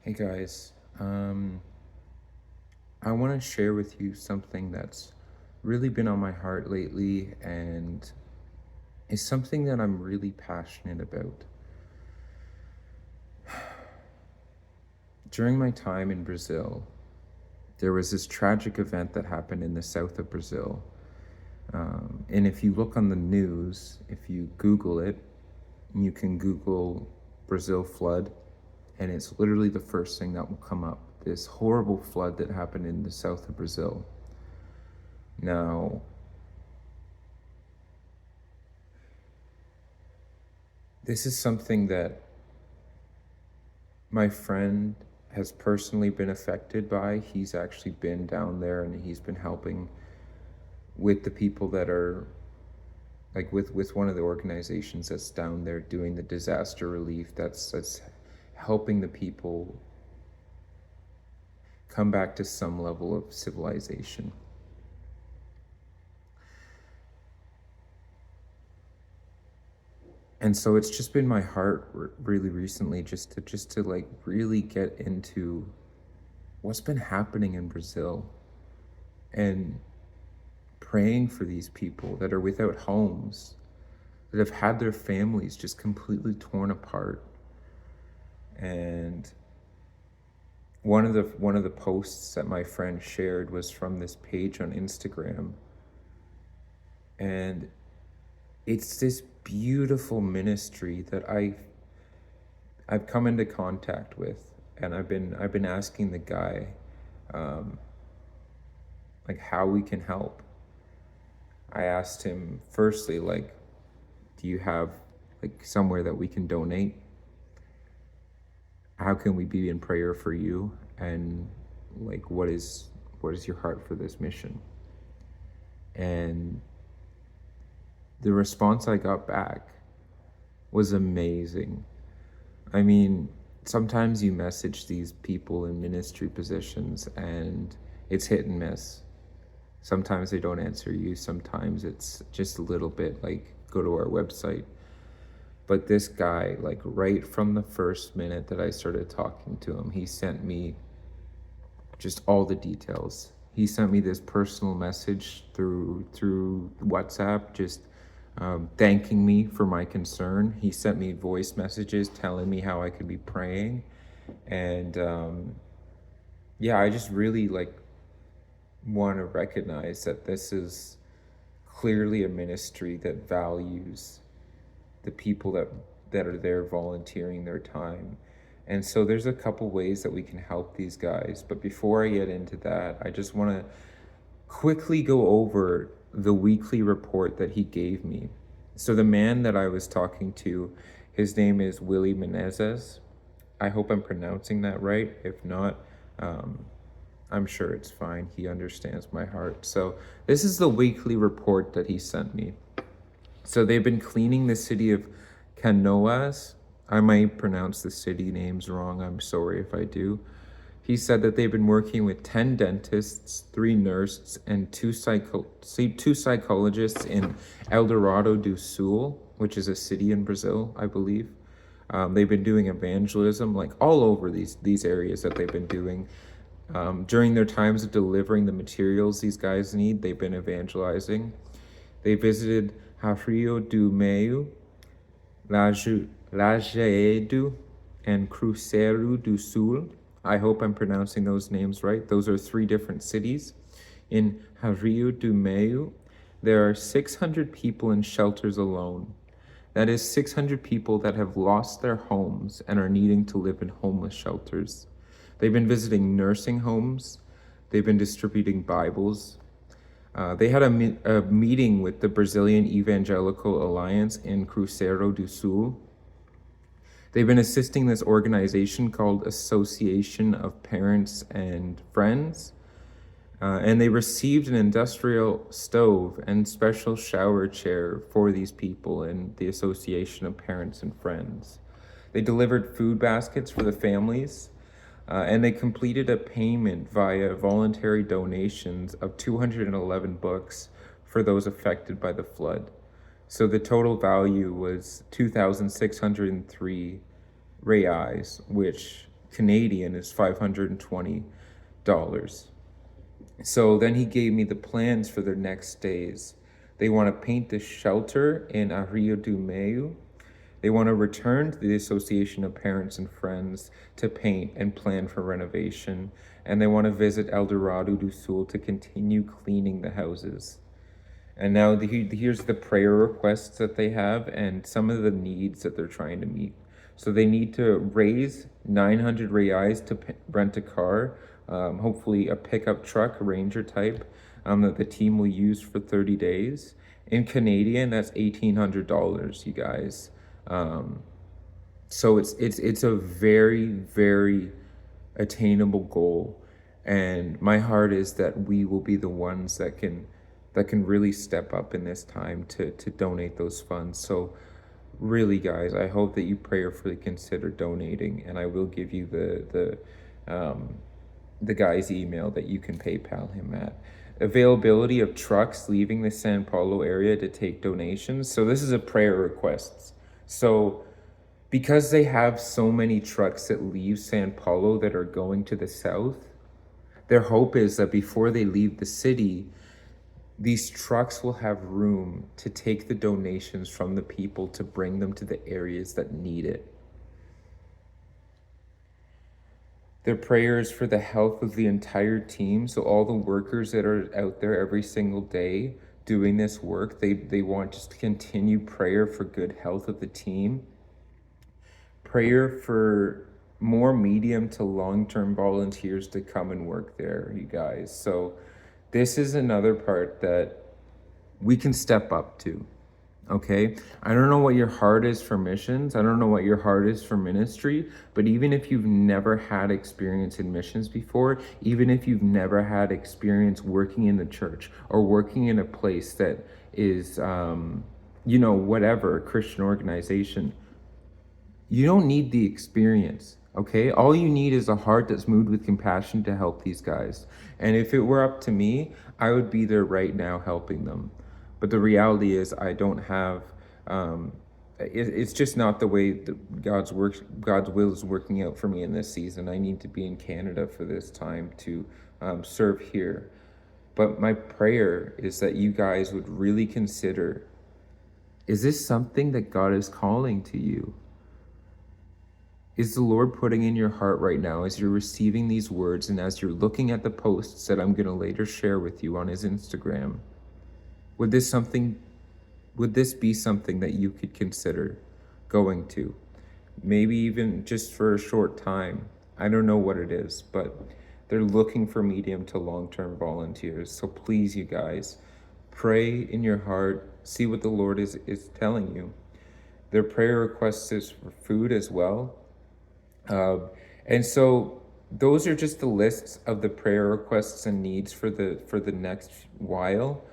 Hey guys, I want to share with you something that's really been on my heart lately and is something that I'm really passionate about. During my time in Brazil, there was this tragic event that happened in the south of Brazil. And if you look on the news, if you Google it, you can Google Brazil flood, and it's literally the first thing that will come up. This horrible flood that happened in the south of Brazil. Now, this is something that my friend has personally been affected by. He's actually been down there and he's been helping with the people that are like with one of the organizations that's down there doing the disaster relief that's helping the people come back to some level of civilization. And so it's just been my heart really recently just to like really get into what's been happening in Brazil and praying for these people that are without homes, that have had their families just completely torn apart. And one of the posts that my friend shared was from this page on Instagram. And it's this beautiful ministry that I've come into contact with, and I've been asking the guy um, like how we can help. I asked him firstly, like, do you have like somewhere that we can donate? How can we be in prayer for you? And like, what is your heart for this mission? And the response I got back was amazing. I mean, sometimes you message these people in ministry positions and it's hit and miss. Sometimes they don't answer you. Sometimes it's just a little bit like, go to our website. But this guy, like right from the first minute that I started talking to him, he sent me just all the details. He sent me this personal message through WhatsApp, just thanking me for my concern. He sent me voice messages telling me how I could be praying, and yeah, I just really like want to recognize that this is clearly a ministry that values the people that are there volunteering their time. And so there's a couple ways that we can help these guys. But before I get into that, I just want to quickly go over the weekly report that he gave me. So the man that I was talking to, his name is Willie Menezes. I hope I'm pronouncing that right. If not, I'm sure it's fine. He understands my heart. So this is the weekly report that he sent me. So they've been cleaning the city of Canoas. I might pronounce the city names wrong. I'm sorry if I do. He said that they've been working with 10 dentists, 3 nurses, and two psychologists in Eldorado do Sul, which is a city in Brazil, I believe. They've been doing evangelism like all over these areas that they've been doing. During their times of delivering the materials these guys need, they've been evangelizing. They visited Rio do Meio, Lajeado, and Cruzeiro do Sul. I hope I'm pronouncing those names right. Those are 3 different cities. In Rio do Meio, there are 600 people in shelters alone. That is 600 people that have lost their homes and are needing to live in homeless shelters. They've been visiting nursing homes. They've been distributing Bibles. They had a meeting with the Brazilian Evangelical Alliance in Cruzeiro do Sul. They've been assisting this organization called Association of Parents and Friends. And they received an industrial stove and special shower chair for these people in the Association of Parents and Friends. They delivered food baskets for the families. And they completed a payment via voluntary donations of 211 books for those affected by the flood. So the total value was 2,603 reais, which Canadian is $520. So then he gave me the plans for their next days. They want to paint the shelter in Rio do Meio. They want to return to the Association of Parents and Friends to paint and plan for renovation. And they want to visit El Dorado do Sul to continue cleaning the houses. And now here's the prayer requests that they have and some of the needs that they're trying to meet. So they need to raise 900 reais to rent a car, hopefully a pickup truck, a Ranger type, that the team will use for 30 days. In Canadian, that's $1,800, you guys. So it's a very, very attainable goal. And my heart is that we will be the ones that can really step up in this time to donate those funds. So really, guys, I hope that you prayerfully consider donating, and I will give you the guy's email that you can PayPal him at. Availability of trucks leaving the San Paulo area to take donations. So this is a prayer request. So because they have so many trucks that leave San Paulo that are going to the south, their hope is that before they leave the city, these trucks will have room to take the donations from the people to bring them to the areas that need it. Their prayers for the health of the entire team. So all the workers that are out there every single day doing this work, they want just to continue prayer for good health of the team. Prayer for more medium to long-term volunteers to come and work there, you guys. So this is another part that we can step up to. Okay, I don't know what your heart is for missions. I don't know what your heart is for ministry, but even if you've never had experience in missions before, even if you've never had experience working in the church or working in a place that is, whatever, a Christian organization, you don't need the experience. Okay, all you need is a heart that's moved with compassion to help these guys. And if it were up to me, I would be there right now helping them. But the reality is, I don't have. It's just not the way that God's will is working out for me in this season. I need to be in Canada for this time to serve here. But my prayer is that you guys would really consider: is this something that God is calling to you? Is the Lord putting in your heart right now as you're receiving these words and as you're looking at the posts that I'm going to later share with you on his Instagram? Would this be something that you could consider going to? Maybe even just for a short time. I don't know what it is, but they're looking for medium to long-term volunteers. So please, you guys, pray in your heart, see what the Lord is telling you. Their prayer request is for food as well. And so those are just the lists of the prayer requests and needs for the next while.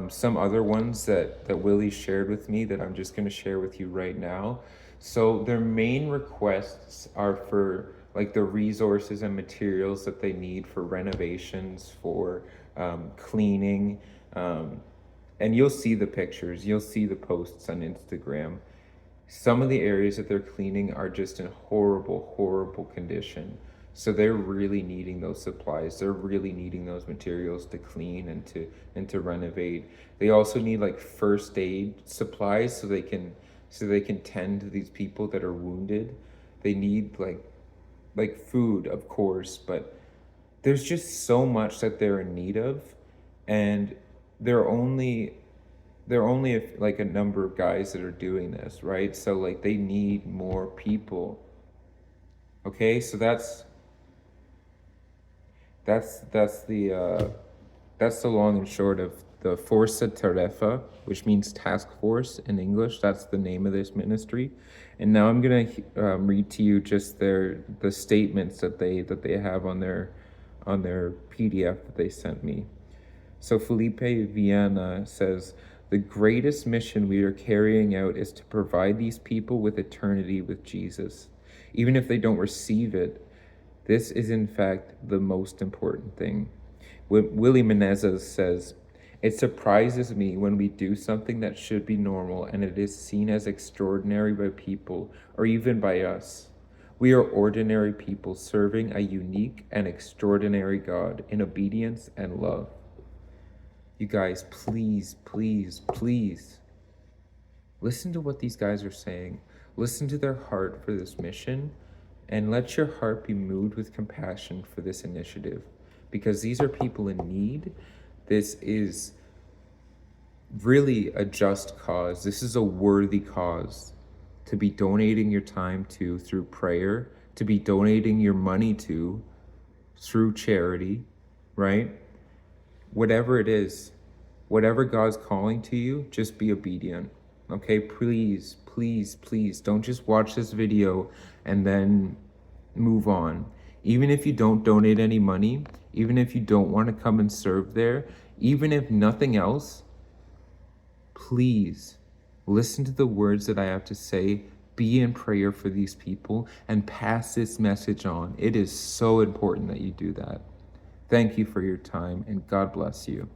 Some other ones that Willie shared with me that I'm just going to share with you right now. So their main requests are for like the resources and materials that they need for renovations, for cleaning. And you'll see the pictures, you'll see the posts on Instagram. Some of the areas that they're cleaning are just in horrible, horrible condition. So they're really needing those supplies. They're really needing those materials to clean and to renovate. They also need like first aid supplies so they can tend to these people that are wounded. They need like food, of course, but there's just so much that they're in need of, and they're only like a number of guys that are doing this, right? So like they need more people. Okay, so that's the long and short of the Força Terefa, which means task force in English. That's the name of this ministry. And now I'm gonna read to you just the statements that they have on their PDF that they sent me. So Felipe Viana says, the greatest mission we are carrying out is to provide these people with eternity with Jesus. Even if they don't receive it, this is in fact the most important thing. Willie Menezes says, it surprises me when we do something that should be normal and it is seen as extraordinary by people or even by us. We are ordinary people serving a unique and extraordinary God in obedience and love. You guys, please, please, please listen to what these guys are saying. Listen to their heart for this mission, and let your heart be moved with compassion for this initiative, because these are people in need. This is really a just cause. This is a worthy cause to be donating your time to through prayer, to be donating your money to through charity, right? Whatever it is, whatever God's calling to you, just be obedient. Okay, please, please, please don't just watch this video and then move on. Even if you don't donate any money, even if you don't want to come and serve there, even if nothing else, please listen to the words that I have to say, be in prayer for these people, and pass this message on. It is so important that you do that. Thank you for your time, and God bless you.